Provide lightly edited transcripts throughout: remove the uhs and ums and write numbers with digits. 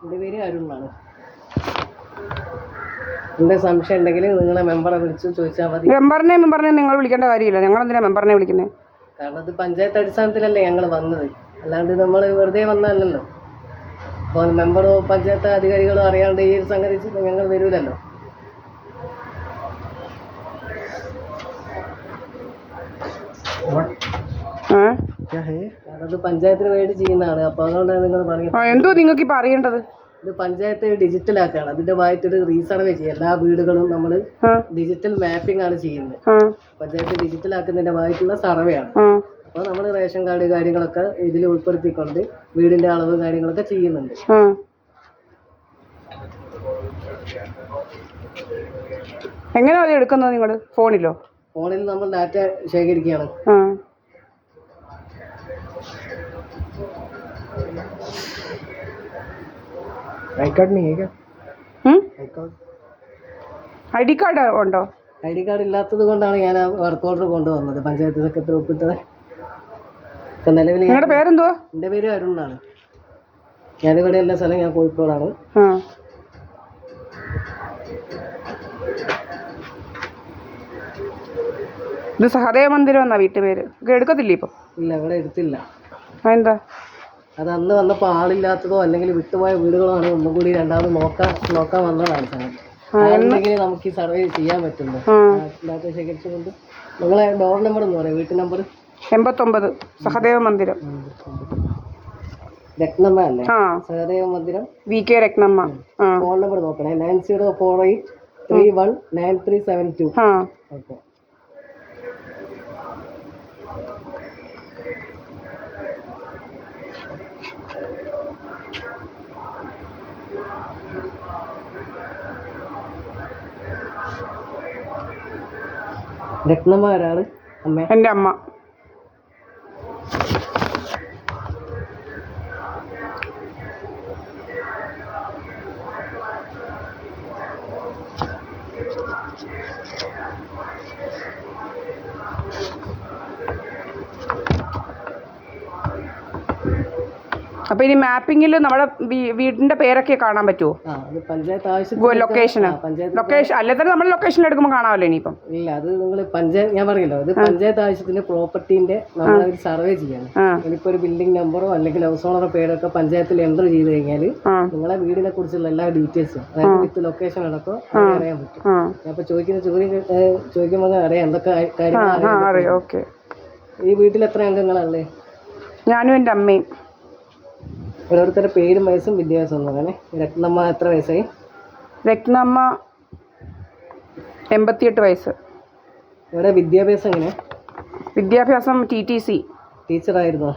എൻ്റെ പേര് അരുണാണ്. എന്തെങ്കിലും സംശയം ഉണ്ടെങ്കിൽ നിങ്ങളെ മെമ്പറെ വിളിച്ച് ചോദിച്ചാൽ മതി. മെമ്പറിനെ നിങ്ങൾ വിളിക്കേണ്ട കാര്യമില്ല. ഞങ്ങൾ എന്തിനാ മെമ്പറിനെ വിളിക്കുന്നത്? കാരണം അത് പഞ്ചായത്ത് അടിസ്ഥാനത്തിലല്ലേ ഞങ്ങൾ വന്നത്, അല്ലാണ്ട് നമ്മൾ വെറുതെ വന്നതല്ലല്ലോ. അപ്പോൾ മെമ്പറോ പഞ്ചായത്ത് അധികാരികളോ അറിയാണ്ട് ഈ ഒരു സംഗതി ഞങ്ങൾ വരൂലല്ലോ. അത് പഞ്ചായത്തിന് വേണ്ടി ചെയ്യുന്നതാണ്. അപ്പോൾ അതുകൊണ്ടാണ് നിങ്ങൾ പറയുന്നത്. എന്തോ നിങ്ങൾക്ക് ഇപ്പം അറിയേണ്ടത്? ഇത് പഞ്ചായത്ത് ഡിജിറ്റലാക്കുകയാണ്. അതിന്റെ ഭാഗത്തൊരു റീസർവേ ചെയ്യും. എല്ലാ വീടുകളും നമ്മൾ ഡിജിറ്റൽ മാപ്പിംഗ് ആണ് ചെയ്യുന്നത്. പഞ്ചായത്ത് ഡിജിറ്റലാക്കുന്നതിന്റെ ഭാഗത്തുള്ള സർവേ ആണ്. അപ്പോൾ നമ്മൾ റേഷൻ കാർഡ് കാര്യങ്ങളൊക്കെ ഇതിൽ ഉൾപ്പെടുത്തിക്കൊണ്ട് വീടിന്റെ അളവ് കാര്യങ്ങളൊക്കെ ചെയ്യുന്നുണ്ട്. എങ്ങനെയാ അത് എടുക്കുന്നത്? നിങ്ങൾ ഫോണിൽ നമ്മൾ ഡാറ്റ ശേഖരിക്കുകയാണ്. ഐ ഡി കാർഡ് ഉണ്ടോ? ഐ ഡി കാർഡ് ഇല്ലാത്തത് കൊണ്ടാണ് ഞാൻ വർക്ക് ഓർഡർ കൊണ്ടുവന്നത്. പഞ്ചായത്ത് സെക്രട്ടറി ഒപ്പിട്ടത്. നിലവിൽ നിങ്ങളുടെ പേരെന്തോ? എൻ്റെ പേര് അരുണാണ്. ഞാനിവിടെ എല്ലാ സ്ഥലം ഞാൻ കോഴിക്കോടാണ്. ഇത് സഹദേവ മന്ദിരം എന്നാ വീട്ടുപേര്. എടുക്കത്തില്ല ഇപ്പം? ഇല്ല, ഇവിടെ എടുത്തില്ല. എന്താ? അത് അന്ന് വന്നപ്പോൾ ആളില്ലാത്തതോ അല്ലെങ്കിൽ വിട്ടുപോയ വീടുകളോ ആണ് ഒന്നും കൂടി രണ്ടാമത് നോക്കാൻ വന്നതാണ് സാർ. അതെന്തെങ്കിലും നമുക്ക് ഈ സർവേ ചെയ്യാൻ പറ്റുന്നു. ഡാറ്റ ശേഖരിച്ചുകൊണ്ട് നിങ്ങളെ ഡോർ നമ്പർ എന്ന് പറയാം, വീട്ടു നമ്പർ 89 സഹദേവ മന്ദിരം. രത്നമ്മ അല്ലേ? സഹദേവ മന്ദിരം VK രത്നമ്മ. ഫോൺ നമ്പർ നോക്കണേ, 9048319372. ഓക്കെ. രത്നമ്മ ആരാണ്? അമ്മ? എൻ്റെ അമ്മ. അപ്പൊ ഇനി മാപ്പിങ്ങിൽ നമ്മുടെ വീടിന്റെ പേരൊക്കെ കാണാൻ പറ്റുമോ? ലൊക്കേഷൻ അല്ലെ തന്നെ നമ്മൾ ലൊക്കേഷൻ എടുക്കുമ്പോൾ കാണാമല്ലോ ഇനിയിപ്പം? ഇല്ല, അത് നിങ്ങൾ ഞാൻ പറയല്ലോ, ഇത് പഞ്ചായത്ത് ആവശ്യത്തിന് പ്രോപ്പർട്ടീന്റെ നമ്മളൊരു സർവേ ചെയ്യാണ്. ഇനിയിപ്പോ ഒരു ബിൽഡിംഗ് നമ്പറോ അല്ലെങ്കിൽ ഹൗസ് ഓണറോ പേരൊക്കെ പഞ്ചായത്തിൽ എൻ്റർ ചെയ്ത് കഴിഞ്ഞാൽ നിങ്ങളെ വീടിനെ കുറിച്ചുള്ള എല്ലാ ഡീറ്റെയിൽസും, അതായത് വിത്ത് ലൊക്കേഷൻ അടക്കം അറിയാൻ പറ്റും. അപ്പൊ ചോദിക്കുമ്പോൾ അറിയാം എന്തൊക്കെ കാര്യങ്ങൾ. ഈ വീട്ടിൽ എത്ര അംഗങ്ങളല്ലേ? ഞാനും എൻ്റെ അമ്മയും. ഓരോരുത്തരുടെ പേരും വയസ്സും വിദ്യാഭ്യാസം നോക്കണേ. രത്നമ്മ എത്ര വയസ്സായി? രത്നമ്മ 88 വയസ്സ്. ഇവിടെ വിദ്യാഭ്യാസം എങ്ങനെ? വിദ്യാഭ്യാസം TTC ടീച്ചറായിരുന്നു.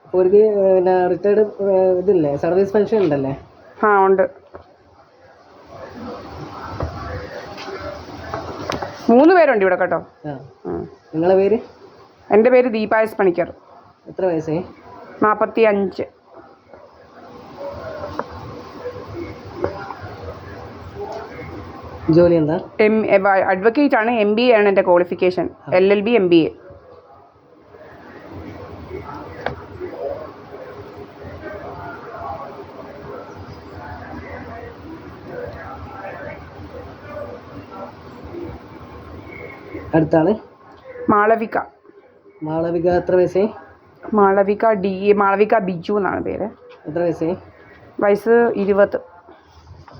അപ്പോൾ ഒരു പിന്നെ റിട്ടയർഡ് ഇതില്ലേ, സർവീസ് പെൻഷൻ ഉണ്ടല്ലേ? ഉണ്ട്. 3 പേരുണ്ട് ഇവിടെ കേട്ടോ. നിങ്ങളെ പേര്? എൻ്റെ പേര് ദീപായസ് പണിക്കർ. എത്ര വയസ്സായി? 45. ജോലി എന്താ? അഡ്വക്കേറ്റ് ആണ്. MBA ആണ് എൻ്റെ ക്വാളിഫിക്കേഷൻ. LLB MBA. അടുത്താണ് മാളവിക. മാളവിക എത്ര വയസ്സായി? മാളവിക ബിജു എന്നാണ് പേര്. എത്ര വയസ്സായി? വയസ്സ് 20.